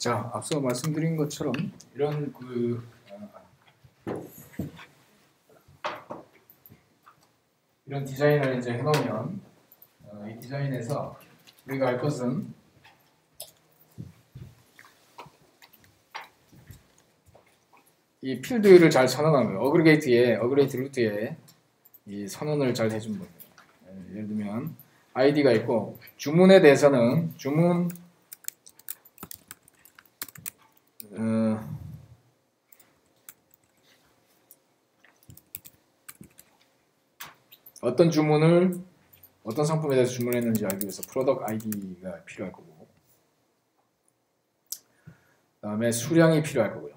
자, 앞서 말씀드린 것처럼 이런 이런 디자인을 이제 해놓으면 이 디자인에서 우리가 할 것은 이 필드를 잘 선언하는 거예요. 어그리게이트 루트에 이 선언을 잘 해준 거예요. 예를 들면 아이디가 있고 주문에 대해서는 주문 어떤 주문을 어떤 상품에 대해서 주문했는지 알기 위해서 프로덕트 아이디가 필요할 거고, 그 다음에 수량이 필요할 거고요.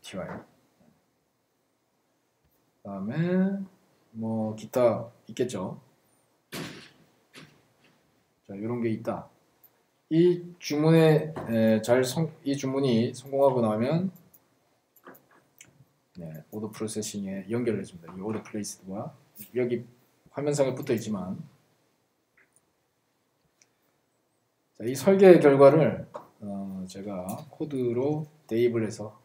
TY. 그 다음에 뭐 기타 있겠죠. 자, 이런 게 있다. 이 주문에 이 주문이 성공하고 나면 오더 프로세싱에 연결해 줍니다. 이 오더 플레이스와 여기 화면상에 붙어 있지만, 자, 이 설계 결과를 제가 코드로 대입을 해서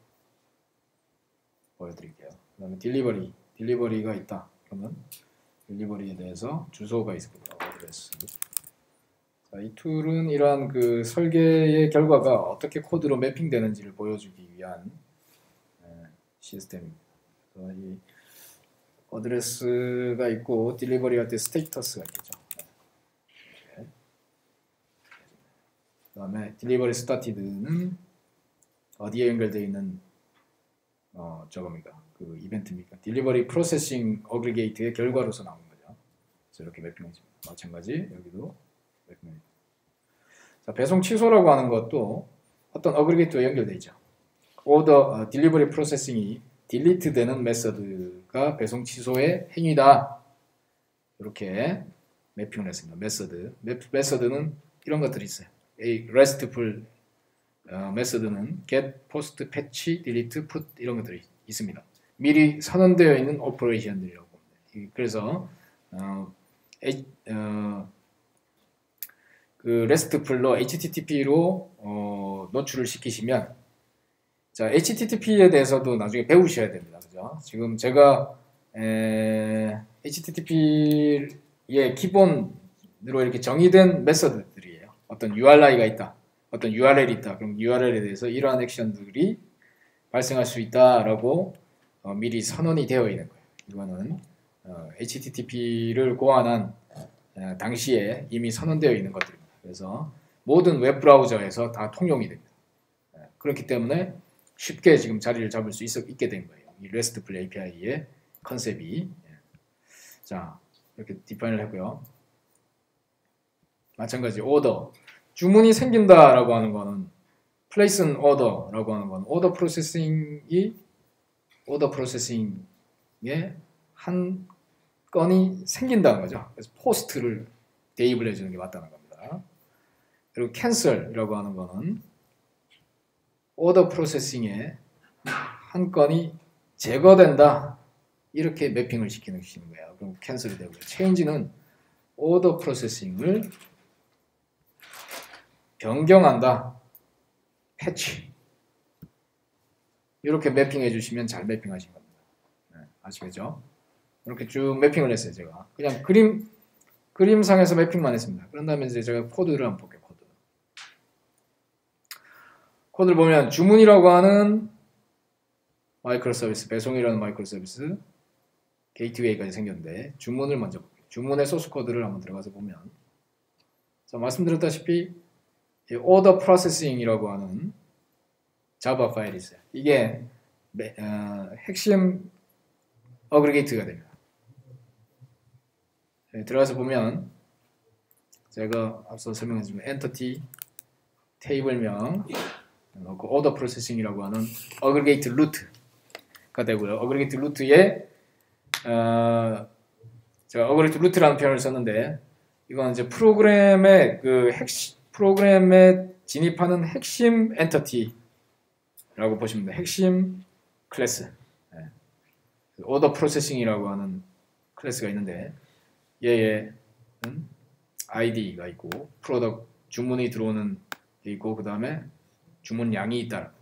보여드릴게요. 그 다음에 딜리버리가 있다. 그러면 딜리버리에 대해서 주소가 있을 거고요. 어드레스. 자, 이 툴은 이러한 그 설계의 결과가 어떻게 코드로 매핑되는지를 보여주기 위한 시스템입니다. 그래서 이 어드레스가 있고 딜리버리 할 때 스테이터스가 있겠죠. 그 다음에 딜리버리 스타티드는 어디에 연결되어 있는 저겁니까? 그 이벤트입니까? 딜리버리 프로세싱 어그리게이트의 결과로서 나온 거죠. 그래서 이렇게 매핑해집니다. 마찬가지 여기도 매핑입니다. 자, 배송 취소라고 하는 것도 어떤 어그리게이트와 연결되어 있죠. 오더 딜리버리 프로세싱이 딜리트 되는 메서드가 배송 취소의 행위다. 이렇게 매핑을 했습니다. 메서드는 이런 것들이 있어요. RESTful 메서드는 get, post, patch, delete, put 이런 것들이 있습니다. 미리 선언되어 있는 오퍼레이션들이라고 봅니다. 그래서 그 RESTful로 HTTP로 노출을 시키시면, 자, HTTP에 대해서도 나중에 배우셔야 됩니다. 그죠? 지금 제가 HTTP의 기본으로 이렇게 정의된 메서드들이에요. 어떤 URI가 있다. 어떤 URL이 있다. 그럼 URL에 대해서 이러한 액션들이 발생할 수 있다라고 미리 선언이 되어 있는 거예요. 이거는 HTTP를 고안한 당시에 이미 선언되어 있는 것들입니다. 그래서 모든 웹 브라우저에서 다 통용이 됩니다. 그렇기 때문에 쉽게 지금 자리를 잡을 수 있게 된 거예요. 이 RESTful API의 컨셉이. 자, 이렇게 디파인을 했고요. 마찬가지 오더. 주문이 생긴다라고 하는 거는 place an order라고 하는 건 오더 프로세싱의 한 건이 생긴다는 거죠. 그래서 post를 대입을 해주는 게 맞다는 겁니다. 그리고 cancel이라고 하는 거는 오더 프로세싱의 한 건이 제거된다. 이렇게 매핑을 시키는 거예요. 그럼 캔슬이 되고요. change는 오더 프로세싱을 변경한다. 패치. 이렇게 매핑해 주시면 잘 매핑하신 겁니다. 아시겠죠? 이렇게 쭉 매핑을 했어요. 제가 그냥 그림상에서 매핑만 했습니다. 그런 다음에 이제 제가 코드를 한번 볼게요. 코드를 보면 주문이라고 하는 마이크로 서비스, 배송이라는 마이크로 서비스, 게이트웨이까지 생겼는데 주문을 먼저 볼게요. 주문의 소스 코드를 한번 들어가서 보면, 자, 말씀드렸다시피 오더 프로세싱이라고 하는 자바 파일이 있어요. 이게 핵심 어그리게이트가 됩니다. 들어가서 보면 제가 앞서 설명했지만 엔터티 테이블명 오더 프로세싱이라고 하는 어그리게이트 루트가 되고요. 어그리게이트 루트에 제가 어그리게이트 루트라는 표현을 썼는데, 이건 이제 프로그램에 진입하는 핵심 엔터티라고 보시면 돼요. 핵심 클래스. 오더 프로세싱이라고 하는 클래스가 있는데, 얘의 아이디가 있고 프로덕트 주문이 들어오는 게 있고 그 다음에 주문량이 있다는 거죠.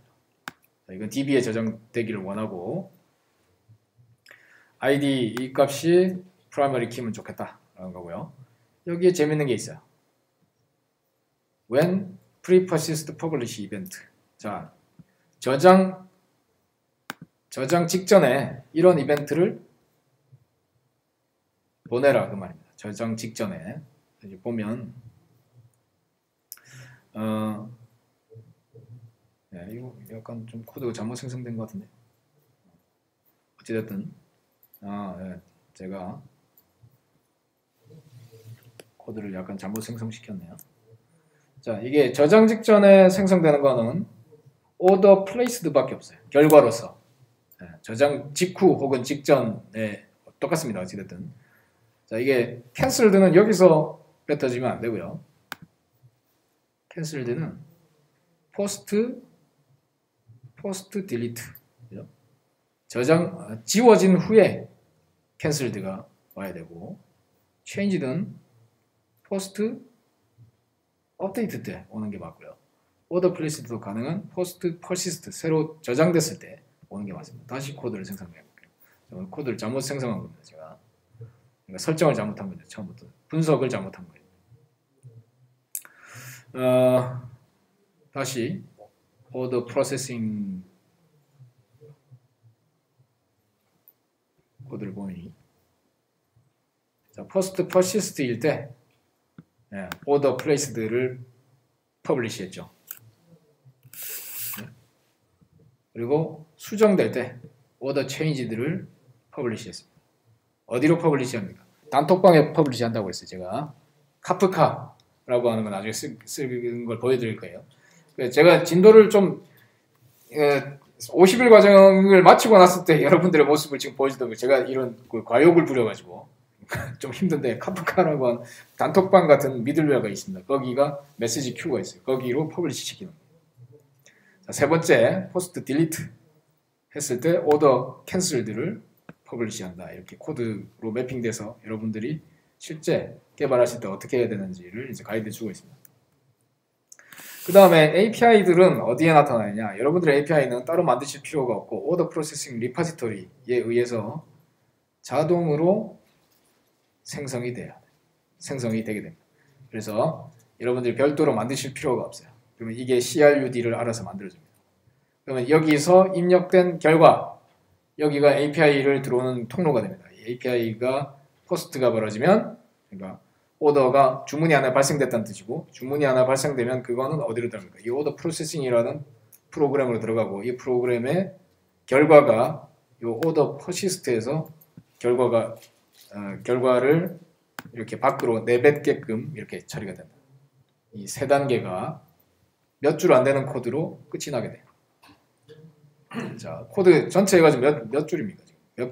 자, 이건 DB에 저장되기를 원하고 ID 이 값이 프라이머리 키면 좋겠다라는 거고요. 여기에 재밌는 게 있어요. When pre-persist publish event. 자, 저장 직전에 이런 이벤트를 보내라 그 말입니다. 저장 직전에 이제 보면 네, 이거 약간 좀 코드가 잘못 생성된 것 같은데 어찌됐든 네, 제가 코드를 약간 잘못 생성시켰네요. 자, 이게 저장 직전에 생성되는 거는 order place드밖에 없어요. 결과로서 네, 저장 직후 혹은 직전에 똑같습니다. 어찌됐든 자, 이게 canceled는 여기서 뱉어지면 안 되고요. canceled는 post delete 저장 지워진 후에 canceled가 와야 되고 changed는 post update 때 오는 게 맞고요. order place도 가능한 post persist 새로 저장됐을 때 오는 게 맞습니다. 다시 코드를 생성해 볼게요. 코드를 잘못 생성한 겁니다. 제가 그러니까 설정을 잘못한 거죠. 처음부터 분석을 잘못한 거예요. 다시 order processing 코드를 보니 자, first persist일 때 네, order placed를 publish 했죠. 네. 그리고 수정될 때 order changed를 publish 했습니다. 어디로 publish 합니까? 단톡방에 publish 한다고 했어요. 제가 카프카라고 하는 건 나중에 쓰는 걸 보여드릴 거예요. 제가 진도를 좀 50일 과정을 마치고 났을 때 여러분들의 모습을 지금 보여주던 거 제가 이런 과욕을 부려가지고 좀 힘든데 카프카라고 하는 단톡방 같은 미들웨어가 있습니다. 거기가 메시지 큐가 있어요. 거기로 퍼블리시 시키는 거예요. 자, 세 번째 포스트 딜리트 했을 때 오더 캔슬드를 퍼블리시 한다. 이렇게 코드로 매핑돼서 여러분들이 실제 개발하실 때 어떻게 해야 되는지를 이제 가이드 주고 있습니다. 그 다음에 API들은 어디에 나타나느냐? 여러분들의 API는 따로 만드실 필요가 없고 오더 프로세싱 리파지토리에 의해서 자동으로 생성이 되게 됩니다. 그래서 여러분들이 별도로 만드실 필요가 없어요. 그러면 이게 CRUD를 알아서 만들어줍니다. 그러면 여기서 입력된 결과 여기가 API를 들어오는 통로가 됩니다. API가 포스트가 벌어지면 그러니까 오더가 주문이 하나 발생됐다는 뜻이고 주문이 하나 발생되면 그거는 어디로 들어갑니까? 이 오더 프로세싱이라는 프로그램으로 들어가고 이 프로그램의 결과가 이 오더 퍼시스트에서 결과를 이렇게 밖으로 내뱉게끔 이렇게 처리가 된다. 이 세 단계가 몇 줄 안 되는 코드로 끝이 나게 돼요. 자, 코드 전체가 지금 몇 줄입니까?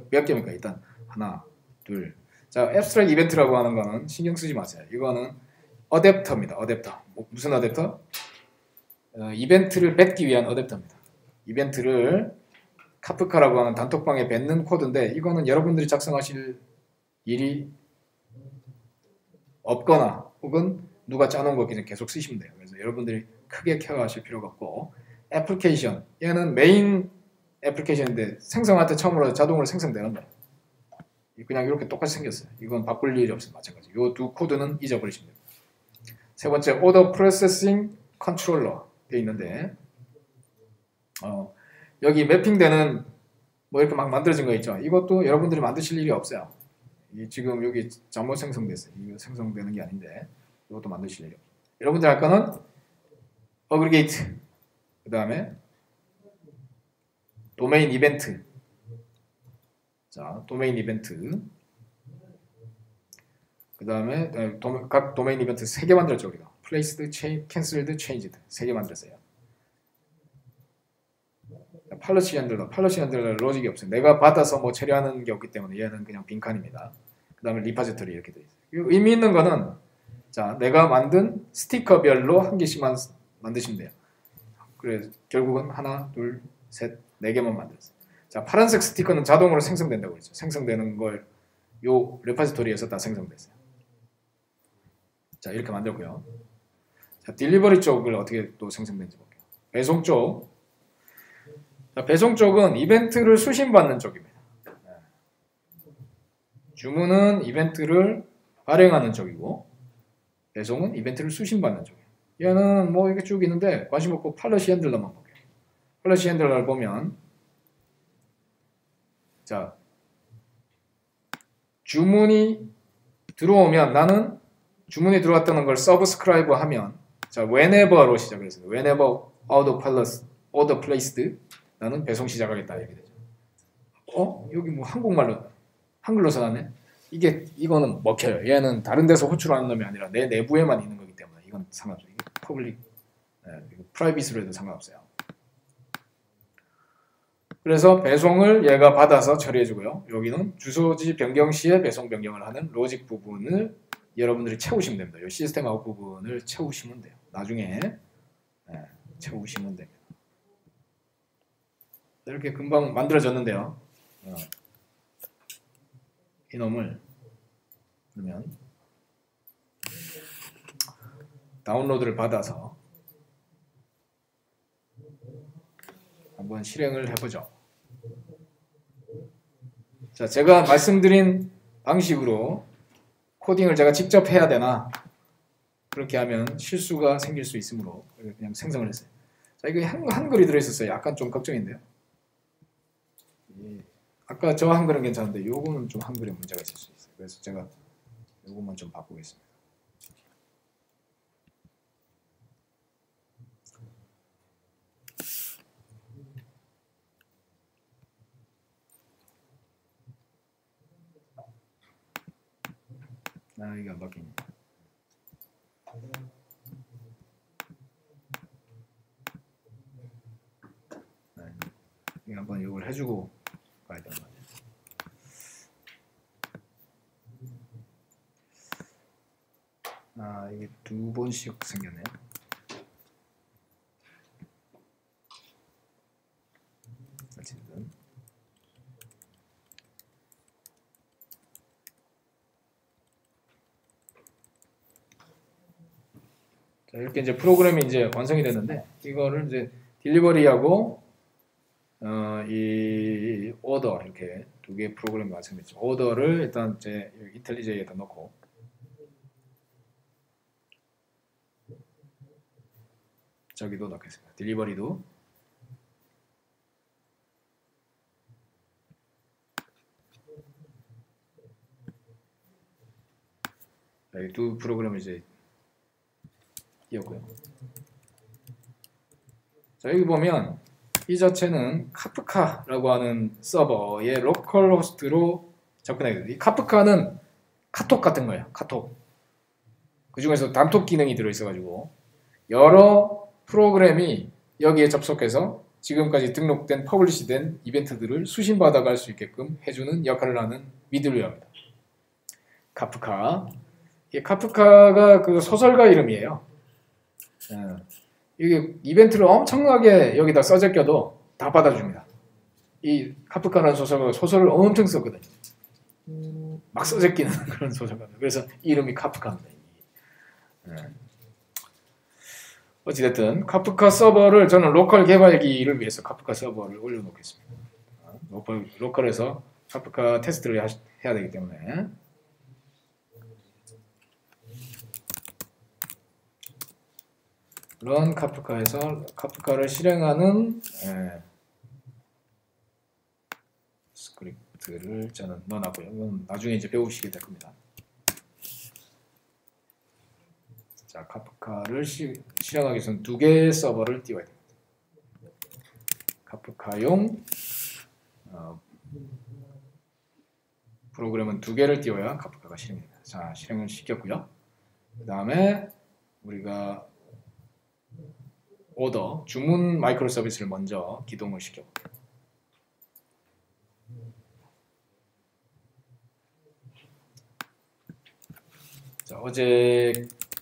몇 개입니까? 일단 하나, 둘. 자, 앱스트랙 이벤트라고 하는 거는 신경 쓰지 마세요. 이거는 어댑터입니다. 어댑터. 무슨 어댑터? 이벤트를 뱉기 위한 어댑터입니다. 이벤트를 카프카라고 하는 단톡방에 뱉는 코드인데 이거는 여러분들이 작성하실 일이 없거나 혹은 누가 짜놓은 거 그냥 계속 쓰시면 돼요. 그래서 여러분들이 크게 케어하실 필요가 없고 애플리케이션 얘는 메인 애플리케이션인데 생성할 때 처음으로 자동으로 생성되는 거예요. 그냥 이렇게 똑같이 생겼어요. 이건 바꿀 일이 없어요. 마찬가지. 이 두 코드는 잊어버리시면 됩니다. 세 번째 Order Processing Controller 되어 있는데 여기 매핑되는 뭐 이렇게 막 만들어진 거 있죠. 이것도 여러분들이 만드실 일이 없어요. 지금 여기 잘못 생성됐어요. 이거 생성되는 게 아닌데 이것도 만드실 일이 없어요. 여러분들 할 거는 Aggregate 그 다음에 도메인 이벤트 자, 도메인 이벤트 그 다음에 각 도메인 이벤트 3개 만들었죠. 우리가 Placed, Cancelled, Changed 3개 만들었어요. 팔러시 핸들러 로직이 없어요. 내가 받아서 뭐 처리하는 게 없기 때문에 얘는 그냥 빈칸입니다. 그 다음에 리파지토리 이렇게 되어 있어요. 의미 있는 거는 자, 내가 만든 스티커별로 한 개씩만 만드시면 돼요. 그래서 결국은 하나, 둘, 셋, 4개만 만들었어요. 자, 파란색 스티커는 자동으로 생성된다고 그랬죠. 생성되는 걸 요 레파지토리에서 다 생성됐어요. 자, 이렇게 만들고요. 자, 딜리버리 쪽을 어떻게 또 생성되는지 볼게요. 배송 쪽. 자, 배송 쪽은 이벤트를 수신받는 쪽입니다. 주문은 이벤트를 발행하는 쪽이고 배송은 이벤트를 수신받는 쪽이에요. 얘는 뭐 이렇게 쭉 있는데 관심 없고 팔러시 핸들러만 볼게요. 팔러시 핸들러를 보면 자, 주문이 들어오면 나는 주문이 들어왔다는 걸 서브스크라이브 하면 자, whenever로 시작을 했어요. whenever order placed 나는 배송 시작하겠다 이렇게 되죠. 여기 뭐 한글로 써놨네. 이거는 먹혀요. 얘는 다른 데서 호출하는 놈이 아니라 내 내부에만 있는 거기 때문에 이건 상관없어요. 이게 퍼블릭, 프라이빗으로 해도 상관없어요. 그래서 배송을 얘가 받아서 처리해주고요. 여기는 주소지 변경 시에 배송 변경을 하는 로직 부분을 여러분들이 채우시면 됩니다. 이 시스템 아웃 부분을 채우시면 돼요. 나중에 채우시면 됩니다. 이렇게 금방 만들어졌는데요. 이놈을 그러면 다운로드를 받아서 한번 실행을 해보죠. 자, 제가 말씀드린 방식으로 코딩을 제가 직접 해야 되나 그렇게 하면 실수가 생길 수 있으므로 그냥 생성을 했어요. 자, 이거 한글이 들어있었어요. 약간 좀 걱정인데요. 아까 저 한글은 괜찮은데 요거는 좀 한글에 문제가 있을 수 있어요. 그래서 제가 요것만 좀 바꾸겠습니다. 이게 안 바뀌네. 이거 한번 이걸 해주고 가야 되는 거 같아요. 이게 두 번씩 생겼네요. 어쨌든 자, 이렇게 이제 프로그램이 이제 완성이 됐는데 이거를 이제 딜리버리하고 이 오더 이렇게 두 개의 프로그램이 완성됐죠. 오더를 일단 이제 인텔리제이에다 넣고 저기도 넣겠습니다. 딜리버리도 이 두 프로그램을 이제 띄웠고요. 자, 여기 보면 이 자체는 카프카라고 하는 서버의 로컬 호스트로 접근하게 됩니다. 이 카프카는 카톡 같은 거예요. 카톡. 그 중에서 단톡 기능이 들어있어가지고 여러 프로그램이 여기에 접속해서 지금까지 등록된 퍼블리시된 이벤트들을 수신받아갈 수 있게끔 해주는 역할을 하는 미들웨어입니다. 카프카. 이 카프카가 그 소설가 이름이에요. 이게 이벤트를 엄청나게 여기다 써제껴도 다 받아줍니다. 이 카프카라는 소설가가 소설을 엄청 썼거든요. 막 써제끼는 그런 소설가입니다. 그래서 이름이 카프카입니다. 어찌됐든 카프카 서버를 저는 로컬 개발기를 위해서 카프카 서버를 올려놓겠습니다. 로컬에서 카프카 테스트를 해야 되기 때문에 런 카프카에서 카프카를 실행하는 스크립트를 저는 넣어놨고요. 이건 나중에 이제 배우시게 될 겁니다. 자, 카프카를 실행하기 위해서는 두 개의 서버를 띄워야 됩니다. 카프카용 프로그램은 두 개를 띄워야 카프카가 실행됩니다. 자, 실행을 시켰고요. 그 다음에 우리가 오더, 주문 마이크로 서비스를 먼저 기동을 시켜볼게요. 자, 어제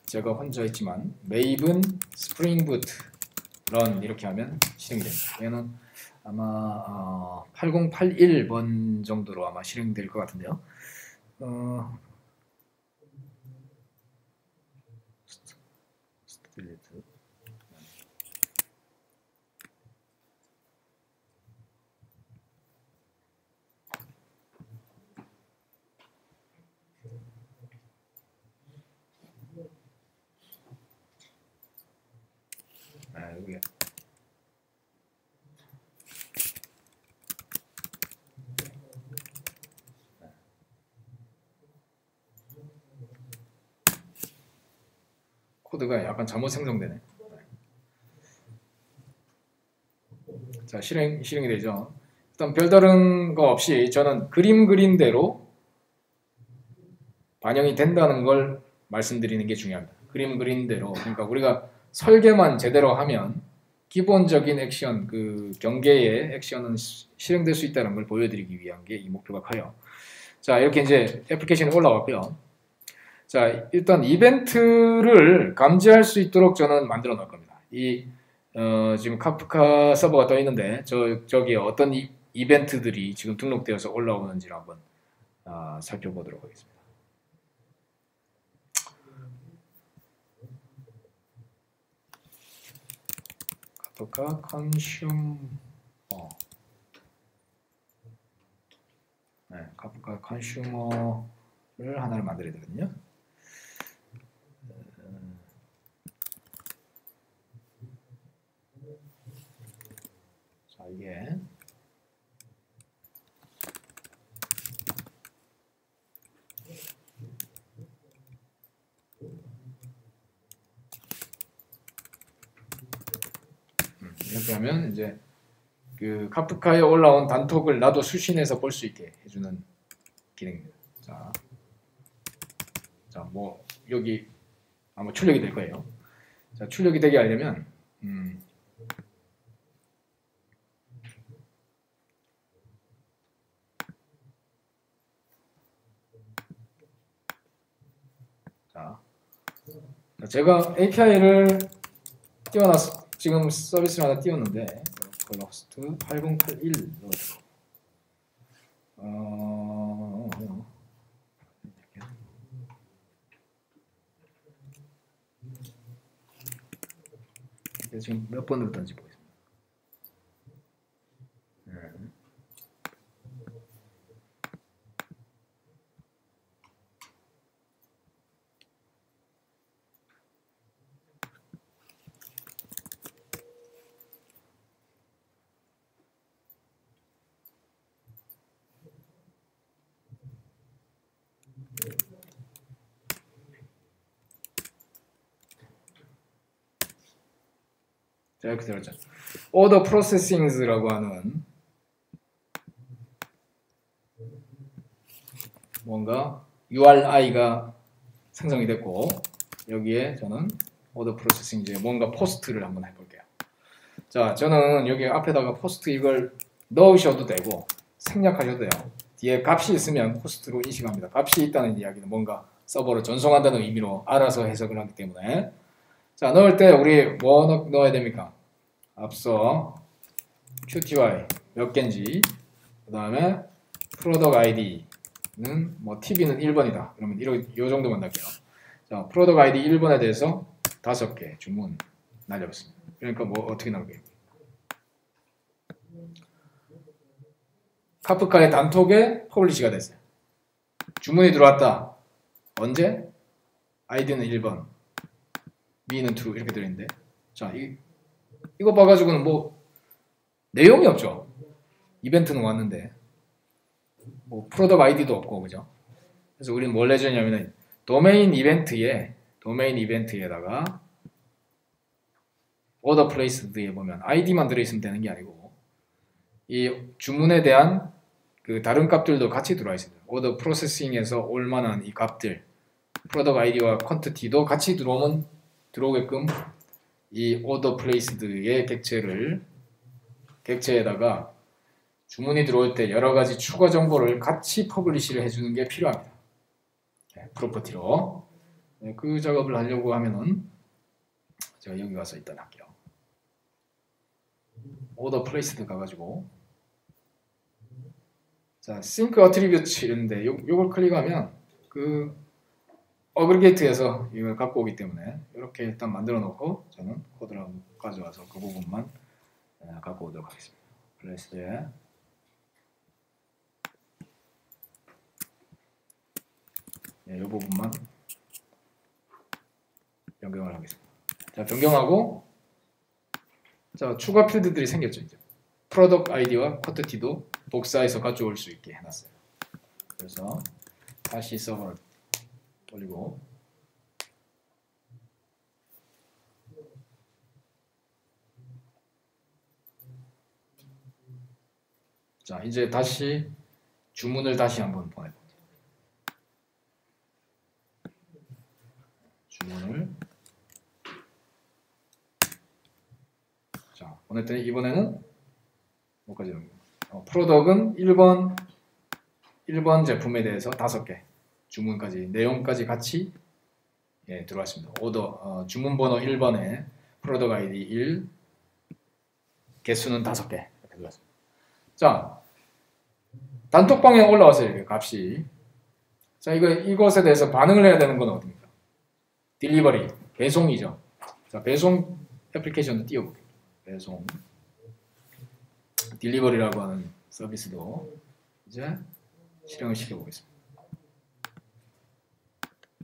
제가 혼자 했지만 메이븐 스프링 부트 런 이렇게 하면 실행이 됩니다. 얘는 아마 8081번 정도로 아마 실행될 것 같은데요. 딜리트. 여기 코드가 약간 잘못 생성되네. 자, 실행이 되죠. 일단 별다른 거 없이 저는 그림 그린 대로 반영이 된다는 걸 말씀드리는 게 중요합니다. 그림 그린 대로. 그러니까 우리가 설계만 제대로 하면 기본적인 액션, 그 경계의 액션은 실행될 수 있다는 걸 보여드리기 위한 게 이 목표가 커요. 자, 이렇게 이제 애플리케이션이 올라왔고요. 자, 일단 이벤트를 감지할 수 있도록 저는 만들어 놓을 겁니다. 지금 카프카 서버가 떠 있는데 저기에 어떤 이벤트들이 지금 등록되어서 올라오는지를 한번 살펴보도록 하겠습니다. 카프카 컨슈머, 카프카 컨슈머를 하나를 만들어야 되거든요. 자, 이게 이렇게 하면 이제 그 카프카에 올라온 단톡을 나도 수신해서 볼 수 있게 해주는 기능입니다. 자, 뭐 여기 아마 출력이 될 거예요. 자, 출력이 되게 하려면 자, 제가 API를 지금 서비스를 하나 띄웠는데 콜러스트 8081 지금 몇 번으로 던지 보겠습니다. 자, 이렇게 들었죠. Order Processings라고 하는 뭔가 URI가 생성이 됐고 여기에 저는 Order Processing 뭔가 포스트를 한번 해볼게요. 자, 저는 여기 앞에다가 포스트 이걸 넣으셔도 되고 생략하셔도 돼요. 뒤에 값이 있으면 포스트로 인식합니다. 값이 있다는 이야기는 뭔가 서버로 전송한다는 의미로 알아서 해석을 하기 때문에 자, 넣을 때 우리 뭐 넣어야 됩니까? 앞서 QTY 몇 개인지 그 다음에 프로덕트 ID는 뭐 TV는 1번이다. 그러면 이 정도만 넣을게요. 자, 프로덕트 ID 1번에 대해서 5개 주문 날려봤습니다. 그러니까 뭐 어떻게 나오게? 카프카의 단톡에 퍼블리시가 됐어요. 주문이 들어왔다. 언제? 아이디는 1번, 미는 true 이렇게 들어있는데 자, 이거 봐가지고는 뭐 내용이 없죠. 이벤트는 왔는데 뭐 프로덕트 아이디도 없고 그죠? 그래서 우리는 뭘 해주냐면은 도메인 이벤트에다가 order place드에 보면 아이디만 들어있으면 되는 게 아니고 이 주문에 대한 그 다른 값들도 같이 들어와 있습니다. order processing에서 올 만한 이 값들 프로덕트 아이디와 퀀티티도 같이 들어오게끔 이 order place드의 객체에다가 주문이 들어올 때 여러 가지 추가 정보를 같이 퍼블리시를 해주는 게 필요합니다. 프로퍼티로 그 작업을 하려고 하면은 제가 여기 가서 일단 할게요. order placed 가가지고 자 sync attributes 이런데 요걸 클릭하면 그 어그리게이트에서 이걸 갖고 오기 때문에 이렇게 일단 만들어 놓고 저는 코드를 한번 가져와서 그 부분만 갖고 오도록 하겠습니다. 플레이스에 이 부분만 변경을 하겠습니다. 자, 변경하고 자, 추가 필드들이 생겼죠. 이제 프로덕트 아이디와 쿼티티도 복사해서 가져올 수 있게 해놨어요. 그래서 다시 서버를 올리고 자, 이제 다시 주문을 다시 한번 보내봅니다. 주문을 자, 보냈더니 이번에는 뭐까지 프로덕은 1번 제품에 대해서 5개 주문까지 내용까지 같이 들어왔습니다. 오더 주문 번호 1번에 프로덕 아이디 1 개수는 5개 이렇게 들어왔습니다. 자, 단톡방에 올라왔어요. 이게 값이. 자, 이것에 대해서 반응을 해야 되는 건 어디입니까? 딜리버리, 배송이죠. 자, 배송 애플리케이션도 띄워볼게요. 배송 딜리버리라고 하는 서비스도 이제 실행을 시켜보겠습니다.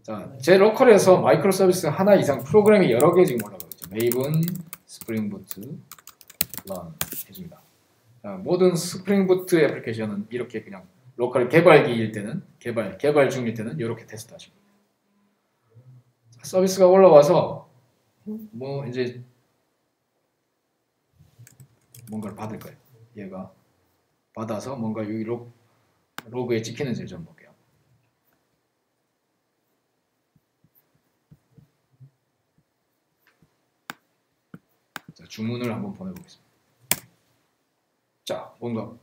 자, 제 로컬에서 마이크로 서비스 하나 이상 프로그램이 여러 개 지금 올라가고 있죠. 메이븐, 스프링부트, 런 해줍니다. 자, 모든 스프링부트 애플리케이션은 이렇게 그냥 로컬 개발기일 때는 개발 중일 때는 이렇게 테스트하십니다. 서비스가 올라와서 뭐 이제 뭔가를 받을 거예요. 얘가 받아서 뭔가 여기 로그에 찍히는지를 좀 볼게요. 자, 주문을 한번 보내보겠습니다. 자, 뭔가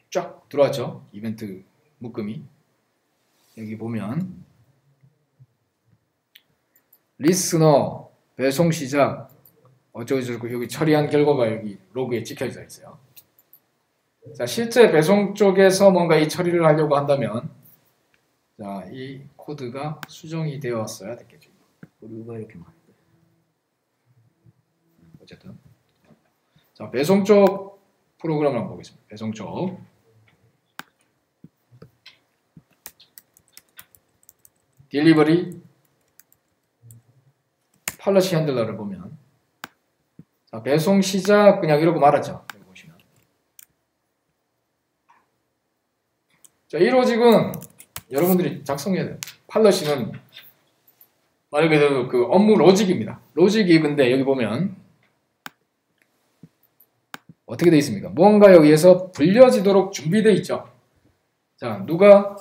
쫙 들어왔죠? 이벤트 묶음이. 여기 보면 리스너, 배송 시작, 어쩌고저쩌고 여기 처리한 결과가 여기 로그에 찍혀져 있어요. 자, 실제 배송 쪽에서 뭔가 이 처리를 하려고 한다면 자, 이 코드가 수정이 되었어야 됐겠죠. 코드가 이렇게 많이 돼요. 어쨌든 자, 배송 쪽 프로그램을 한번 보겠습니다. 배송 쪽 딜리버리 팔러시 핸들러를 보면 자, 배송 시작 그냥 이러고 말았죠. 여기 보시면 자, 이 로직은 여러분들이 작성해야 돼요. 팔러시는 말 그대로 그 업무 로직입니다. 로직이 근데 여기 보면 어떻게 되어 있습니까? 뭔가 여기에서 불려지도록 준비되어 있죠. 자, 누가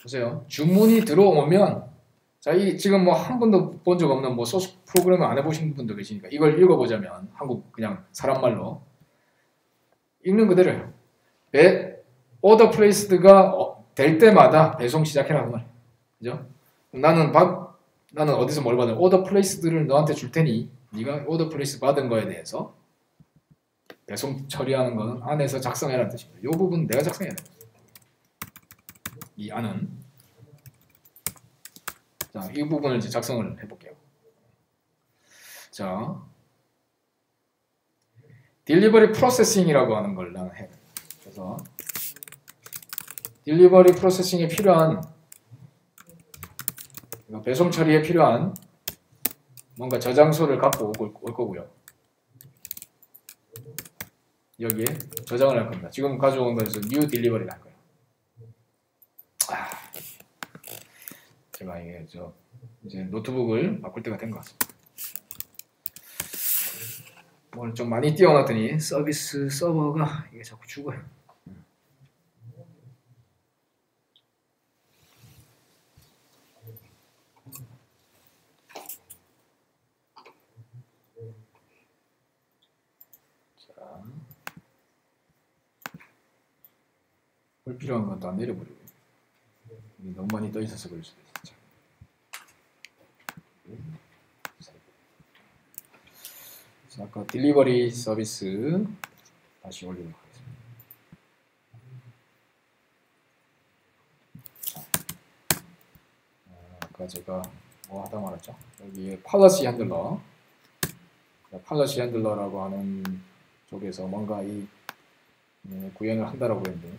보세요. 주문이 들어오면 자, 이 지금 뭐 한 번도 본 적 없는 뭐 소스 프로그램을 안 해보신 분도 계시니까 이걸 읽어보자면 한국 그냥 사람 말로 읽는 그대로예요. 오더 플레이스드가 될 때마다 배송 시작해라고 말해요. 그죠? 나는 어디서 뭘 받아? 오더 플레이스드를 너한테 줄 테니 네가 오더 플레이스 받은 거에 대해서 배송 처리하는 거는 안에서 작성해라는 뜻입니다. 이 부분 내가 작성해야 돼요. 이 안은 자, 이 부분을 이제 작성을 해볼게요. 자, 딜리버리 프로세싱이라고 하는 걸 나는 해. 그래서 딜리버리 프로세싱에 필요한 배송 처리에 필요한 뭔가 저장소를 갖고 올 거고요. 여기에 저장을 할 겁니다. 지금 가져온 거에서 new delivery를 할 거예요. 제가 이게 이제 노트북을 바꿀 때가 된 것 같습니다. 오늘 좀 많이 띄워놨더니 서비스 서버가 이게 자꾸 죽어요. 자, 불필요한 건 다 내려버리고 너무 많이 떠 있어서 그럴 수도 있어요. 자, 아까 딜리버리 서비스 다시 올리도록 하겠습니다. 제가 뭐 하다 말았죠? 여기에 policy handler, policy handler라고 하는 쪽에서 뭔가 이 구현을 한다라고 했는데,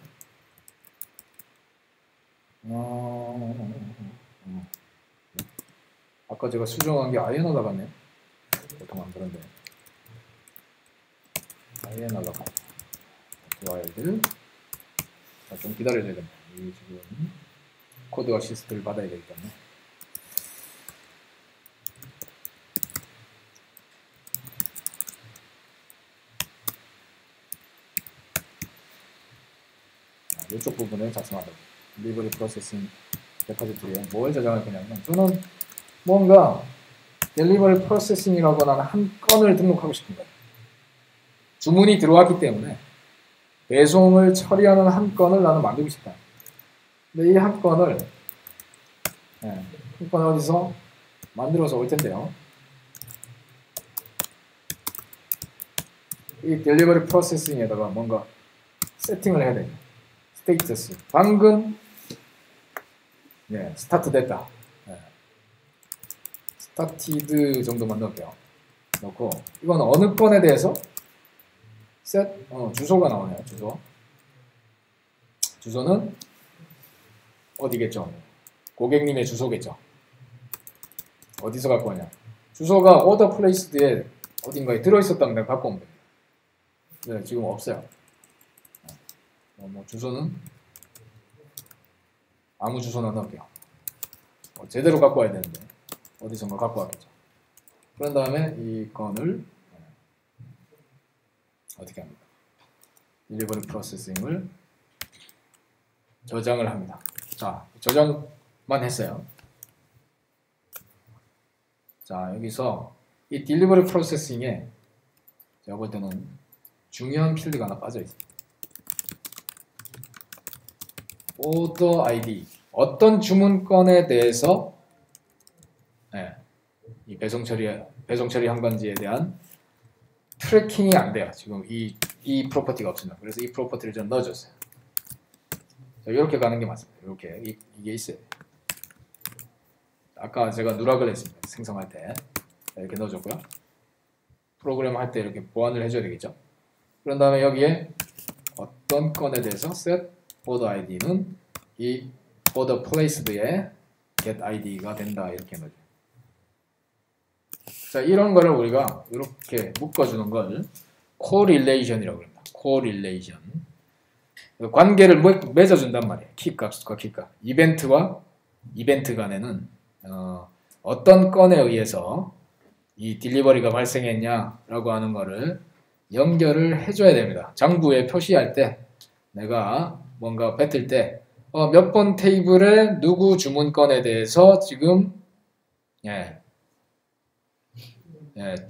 아까 제가 수정한 게 아예 날라갔네. 보통 안 그런데 아예 날라가. 와일드. 좀 기다려야 되겠네. 이 지금 코드 어시스트를 받아야 되기 때문에. 이쪽 부분을 작성하다. 딜리버리 프로세싱 레퍼지토리에 뭘 저장할 거냐면, 저는 뭔가 딜리버리 프로세싱이라고 하는 한 건을 등록하고 싶은 거예요. 주문이 들어왔기 때문에 배송을 처리하는 한 건을 나는 만들고 싶다. 근데 이 한 건을 어디서 만들어서 올 텐데요. 이 딜리버리 프로세싱에다가 뭔가 세팅을 해야 돼요. 스테이터스. 방금 스타트 됐다. 스타티드 정도만 넣을게요. 넣고 이건 어느 건에 대해서 주소가 나오네요. 주소는 어디겠죠? 고객님의 주소겠죠. 어디서 갖고 왔냐? 주소가 order place드에 어딘가에 들어있었다면 내가 갖고 오면 됩니다. 네, 지금 없어요. 주소는 아무 주소나 넣을게요. 제대로 갖고 와야 되는데 어디선가 갖고 왔겠죠. 그런 다음에 이 건을 어떻게 합니까? 딜리버리 프로세싱을 저장을 합니다. 자, 저장만 했어요. 자, 여기서 이 딜리버리 프로세싱에 제가 볼 때는 중요한 필드가 하나 빠져 있습니다. order ID. 어떤 주문건에 대해서 이 배송 처리한 건지에 대한 트래킹이 안 돼요. 지금 이 프로퍼티가 없습니다. 그래서 이 프로퍼티를 좀 넣어줬어요. 자, 이렇게 가는 게 맞습니다. 이렇게 이게 있어요. 아까 제가 누락을 했습니다. 생성할 때 이렇게 넣어줬고요. 프로그램 할 때 이렇게 보완을 해줘야 되겠죠. 그런 다음에 여기에 어떤 건에 대해서 set order ID는 이 order place드의 get ID가 된다 이렇게 넣어줘요. 자, 이런 거를 우리가 이렇게 묶어주는 걸 correlation이라고 합니다. correlation. 관계를 맺어준단 말이에요. 키값과 키값. 이벤트와 이벤트 간에는 어떤 건에 의해서 이 딜리버리가 발생했냐라고 하는 거를 연결을 해줘야 됩니다. 장부에 표시할 때 내가 뭔가 뱉을 때 몇 번 테이블에 누구 주문건에 대해서 지금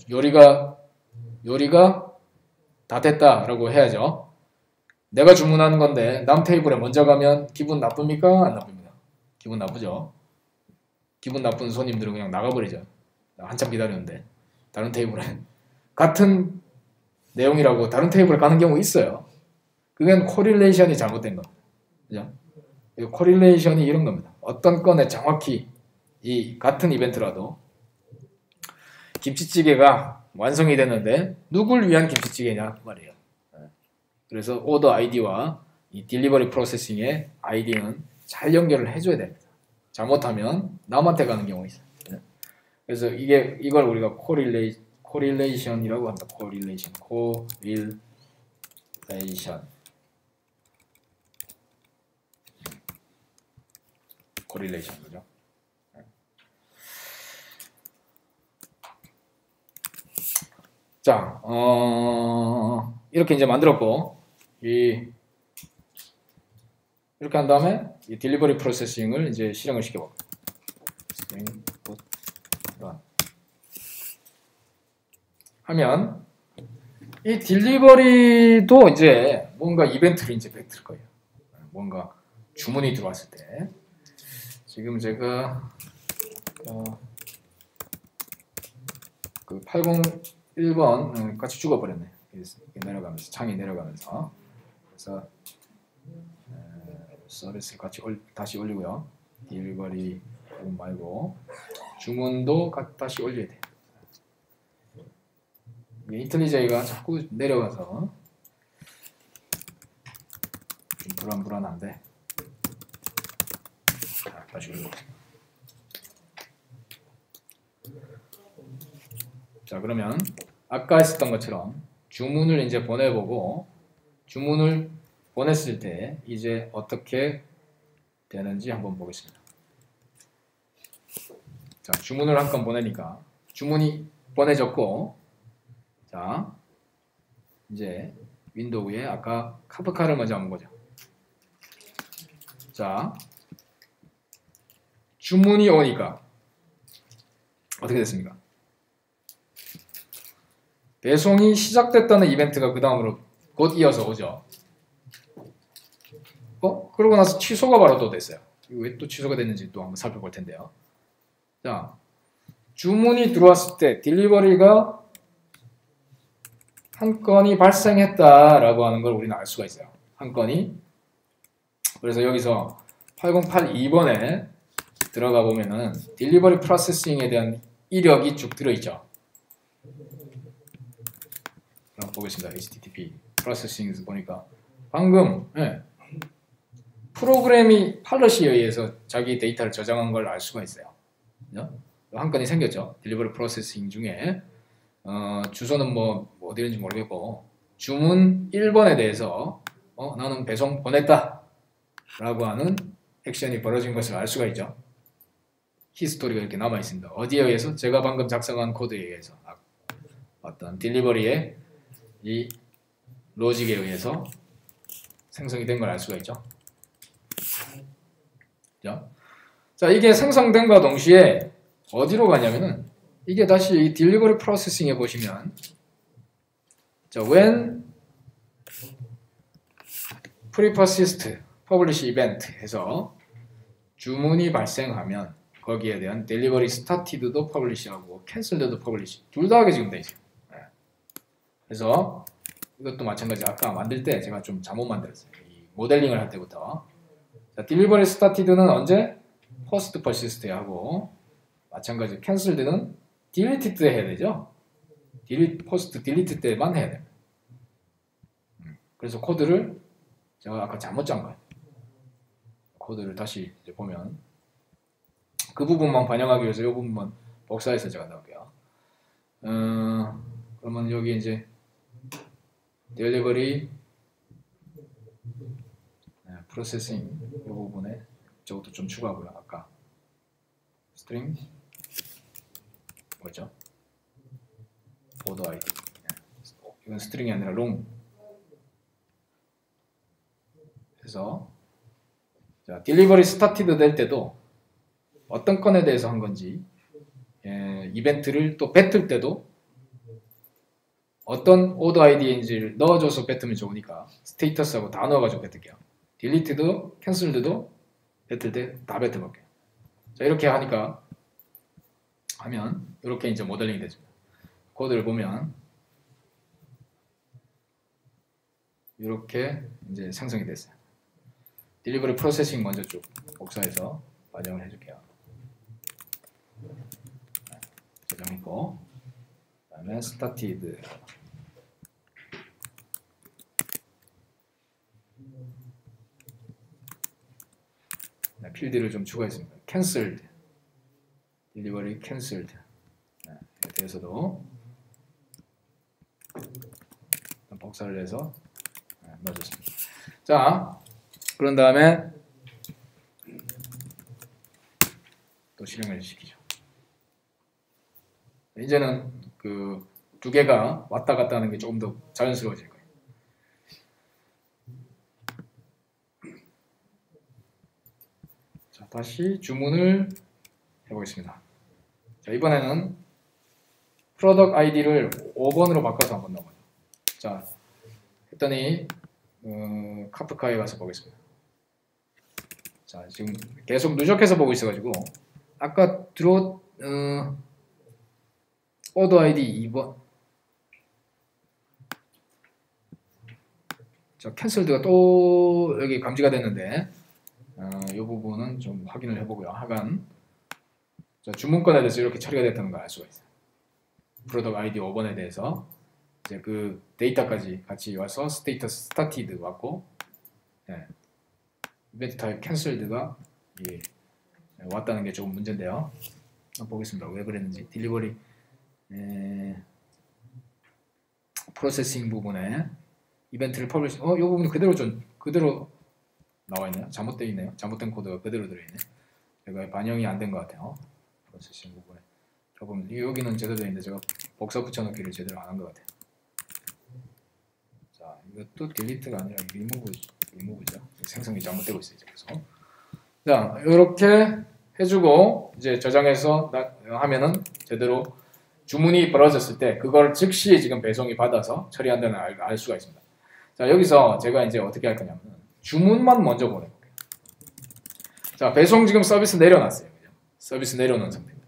요리가 다 됐다라고 해야죠. 내가 주문한 건데 남 테이블에 먼저 가면 기분 나쁩니까? 안 나쁩니다. 기분 나쁘죠. 기분 나쁜 손님들은 그냥 나가버리죠. 한참 기다렸는데 다른 테이블에 같은 내용이라고 다른 테이블에 가는 경우 있어요. 그건 코릴레이션이 잘못된 겁니다. 그죠? 코릴레이션이 이런 겁니다. 어떤 건에 정확히 이 같은 이벤트라도 김치찌개가 완성이 됐는데 누굴 위한 김치찌개냐 말이에요. 그래서 오더 아이디와 이 딜리버리 프로세싱의 아이디는 잘 연결을 해줘야 됩니다. 잘못하면 남한테 가는 경우가 있어요. 그래서 이걸 우리가 코릴레이션이라고 합니다. 코릴레이션. 거죠. 자, 이렇게 이제 만들었고, 이렇게 한 다음에 이 딜리버리 프로세싱을 이제 실행을 시켜볼게요. 하면 이 딜리버리도 이제 뭔가 이벤트를 이제 뱉을 거예요. 뭔가 주문이 들어왔을 때. 지금 제가 그 801번 같이 죽어버렸네. 내려가면서 창이 내려가면서. 그래서 서비스를 같이 다시 올리고요. 딜리버리 부분 말고 주문도 다시 올려야 돼. 인텔리제이가 자꾸 내려가서 좀 불안한데. 자, 다시 올려. 자, 그러면 아까 했었던 것처럼 주문을 이제 보내보고 주문을 보냈을 때 이제 어떻게 되는지 한번 보겠습니다. 자, 주문을 한 건 보내니까 주문이 보내졌고, 자, 이제 윈도우에 아까 카프카를 먼저 한번 보자. 자, 주문이 오니까 어떻게 됐습니까? 배송이 시작됐다는 이벤트가 그 다음으로 곧 이어서 오죠. 그러고 나서 취소가 바로 또 됐어요. 왜 또 취소가 됐는지 또 한번 살펴볼 텐데요. 자, 주문이 들어왔을 때 딜리버리가 한 건이 발생했다라고 하는 걸 우리는 알 수가 있어요. 한 건이. 그래서 여기서 8082번에 들어가 보면은 딜리버리 프로세싱에 대한 이력이 쭉 들어있죠. 그럼 보겠습니다. HTTP 프로세싱에서 보니까 방금 프로그램이 팔럿에 의해서 자기 데이터를 저장한 걸 알 수가 있어요. 그죠? 한 건이 생겼죠. 딜리버리 프로세싱 중에 주소는 뭐 어디인지 모르겠고 주문 1번에 대해서 나는 배송 보냈다 라고 하는 액션이 벌어진 것을 알 수가 있죠. 히스토리가 이렇게 남아 있습니다. 어디에 의해서? 제가 방금 작성한 코드에 의해서 어떤 딜리버리의 이 로직에 의해서 생성이 된 걸 알 수가 있죠. 그죠? 자, 이게 생성된과 동시에 어디로 가냐면은 이게 다시 이 딜리버리 프로세싱에 보시면 자, when prepersist publish event 해서 주문이 발생하면 거기에 대한 딜리버리 스타티드도 퍼블리시하고 캔슬드도 퍼블리시 둘 다 하게 지금 돼 있어요. 그래서 이것도 마찬가지. 아까 만들 때 제가 좀 잘못 만들었어요. 이 모델링을 할 때부터. 자, 딜리버리 스타티드는 언제? 포스트 퍼시스트에 하고 마찬가지 캔슬드는 딜리트 때 해야 되죠. 포스트 딜리트 때만 해야 돼요. 그래서 코드를 제가 아까 잘못 짠 거예요. 코드를 다시 이제 보면 그 부분만 반영하기 위해서 이 부분만 복사해서 제가 넣을게요. 그러면 여기 이제 딜리버리 프로세싱 이 부분에 저것도 좀 추가하고요. 아까 스트링 뭐죠? 오더 아이디. 이건 스트링이 아니라 롱. 그래서 자, 딜리버리 스타티드 될 때도 어떤 건에 대해서 한 건지 이벤트를 또 뱉을 때도 어떤 오더 아이디인지를 넣어줘서 뱉으면 좋으니까 스테이터스하고 다 넣어가지고 뱉을게요. 딜리트도 캔슬드도 뱉을 때 다 뱉어볼게요. 자, 이렇게 하니까 하면 이렇게 이제 모델링이 되죠. 코드를 보면 이렇게 이제 생성이 됐어요. 딜리버리 프로세싱 먼저 쭉 복사해서 반영을 해줄게요. 저장했고, 그다음에 스타티드. 필드를 좀 추가했습니다. cancelled, 딜리버리 cancelled. 에 대해서도 복사를 해서 넣어줬습니다. 자, 그런 다음에 또 실행을 시키죠. 이제는 그 두 개가 왔다 갔다 하는 게 조금 더 자연스러워질 거예요. 자, 다시 주문을 해보겠습니다. 자, 이번에는 프로덕트 아이디를 5번으로 바꿔서 한번 넣어봐요. 자, 했더니 카프카에 가서 보겠습니다. 자, 지금 계속 누적해서 보고 있어가지고 아까 오더 아이디 2번. 자, 캔슬드가 또 여기 감지가 됐는데 이 부분은 좀 확인을 해보고요. 하간 자, 주문건에 대해서 이렇게 처리가 됐다는 걸 알 수가 있어요. 프로덕트 아이디 5번에 대해서 이제 그 데이터까지 같이 와서 스테이터스 스타티드 왔고, 예, 이벤트 타입 캔슬드가 왔다는 게 조금 문제인데요. 한번 보겠습니다. 왜 그랬는지. 딜리버리 프로세싱 부분에 이벤트를 퍼블리시, 이 부분이 그대로 나와 있네요. 잘못되어 있네요. 잘못된 코드가 그대로 들어있네. 제가 반영이 안 된 것 같아요. 프로세싱 부분에. 보면 여기는 제대로 되어 있는데 제가 복사 붙여넣기를 제대로 안 한 것 같아요. 자, 이것도 딜리트가 아니라 리무브죠. 생성이 잘못되고 있어요. 그래서 자, 이렇게 해주고 이제 저장해서 하면은 제대로 주문이 벌어졌을 때 그걸 즉시 지금 배송이 받아서 처리한다는 알 수가 있습니다. 자, 여기서 제가 이제 어떻게 할 거냐면 주문만 먼저 보내볼게요. 자, 배송 지금 서비스 내려놨어요. 그죠? 서비스 내려놓은 상태입니다.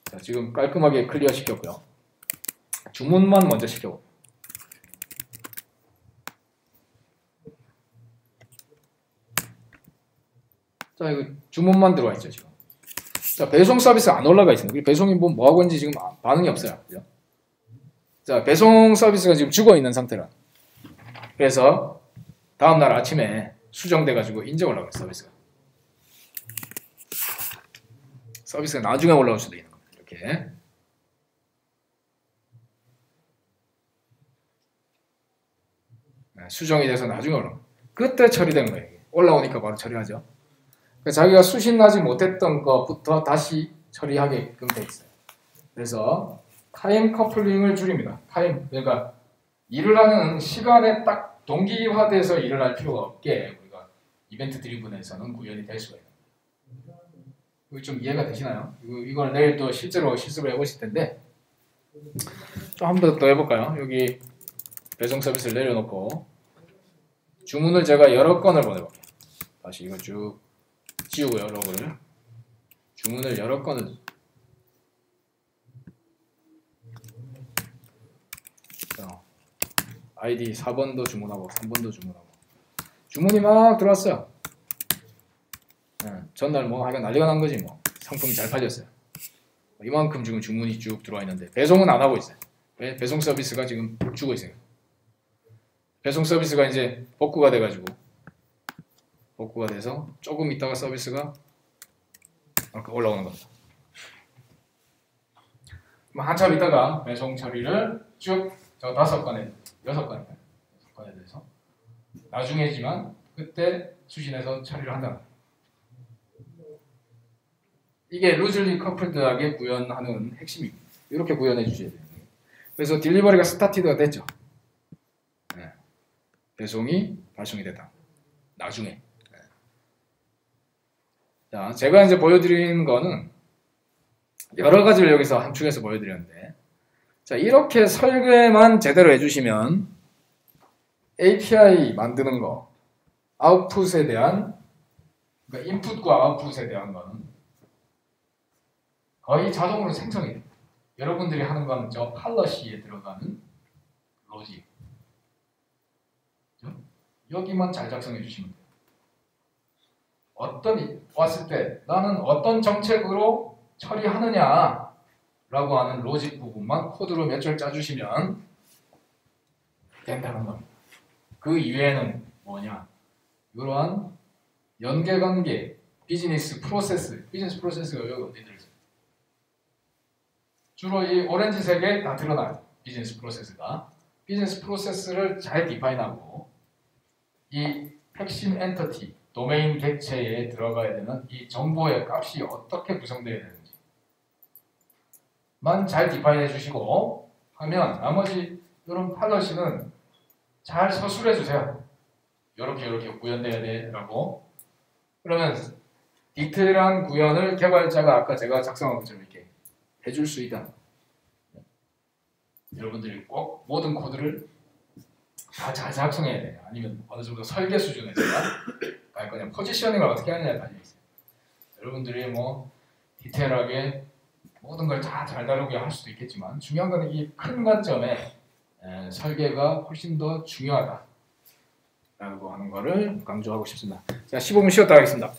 자, 지금 깔끔하게 클리어 시켰고요. 주문만 먼저 시켜볼게요. 자, 이거 주문만 들어와 있죠, 지금. 자, 배송 서비스 안 올라가 있습니다. 배송이 뭐 하고 있는지 지금 반응이 없어요. 그죠? 자, 배송 서비스가 지금 죽어 있는 상태라. 그래서 다음날 아침에 수정돼가지고 이제 올라가요, 서비스가. 서비스가 나중에 올라올 수도 있는 겁니다. 이렇게. 수정이 돼서 나중에 올라옵니다. 그때 처리된 거예요. 올라오니까 바로 처리하죠. 자기가 수신하지 못했던 것부터 다시 처리하게끔 돼 있어요. 그래서 타임 커플링을 줄입니다. 그러니까 일을 하는 시간에 딱 동기화돼서 일을 할 필요가 없게 우리가 이벤트 드리븐에서는 구현이 될 수가 있습니다. 이거 좀 이해가 되시나요? 이걸 내일 또 실제로 실습을 해보실 텐데 좀 한 번 더 해볼까요? 여기 배송 서비스를 내려놓고 주문을 제가 여러 건을 보내볼게요. 다시 이거 쭉 지우고요, 로그를. 주문을 여러 건을. 자, 아이디 4번도 주문하고 3번도 주문하고. 주문이 막 들어왔어요. 전날 뭐 하여간 난리가 난 거지 뭐. 상품이 잘 팔렸어요. 이만큼 지금 주문이 쭉 들어와 있는데 배송은 안 하고 있어요. 왜? 배송 서비스가 지금 죽어 있어요. 배송 서비스가 이제 복구가 돼가지고 복구가 돼서 조금 있다가 서비스가 올라오는 겁니다. 한참 있다가 배송 처리를 쭉 저 5건에 6건에 대해서 나중에지만 그때 수신해서 처리를 한다. 이게 루즐리 커플드하게 구현하는 핵심입니다. 이렇게 구현해 주셔야 돼요. 그래서 딜리버리가 스타티드가 됐죠. 네. 배송이 발송이 됐다. 나중에. 네. 자, 제가 이제 보여드린 거는 여러 가지를 여기서 함축해서 보여드렸는데, 자, 이렇게 설계만 제대로 해주시면 API 만드는 거, 아웃풋에 대한, 그러니까 인풋과 아웃풋에 대한 거는 거의 자동으로 생성이 됩니다. 여러분들이 하는 건 저 팔러시에 들어가는 로직. 여기만 잘 작성해 주시면 돼요. 왔을 때 나는 어떤 정책으로 처리하느냐 라고 하는 로직 부분만 코드로 몇 줄 짜주시면 된다는 겁니다. 그 이외에는 뭐냐, 이러한 연계관계, 비즈니스 프로세스가 여기 어디 들어있어요? 주로 이 오렌지색에 다 드러나요. 비즈니스 프로세스가. 비즈니스 프로세스를 잘 디파인하고 이 핵심 엔터티, 도메인 객체에 들어가야 되는 이 정보의 값이 어떻게 구성되어야 되는지 만 잘 디파인해 주시고 하면 나머지 이런 팔러시는 잘 서술해 주세요. 이렇게 구현돼야 돼 라고. 그러면 디테일한 구현을 개발자가 아까 제가 작성한 것처럼 이렇게 해줄 수 있다. 여러분들이 꼭 모든 코드를 다 잘 작성해야 돼요. 아니면 어느 정도 설계 수준에서 갈 거냐, 포지셔닝을 어떻게 하느냐에 달려있어요. 여러분들이 뭐 디테일하게 모든 걸 다 잘 다루게 할 수도 있겠지만 중요한 건 이 큰 관점에 설계가 훨씬 더 중요하다. 라고 하는 거를 강조하고 싶습니다. 자, 15분 쉬었다 하겠습니다.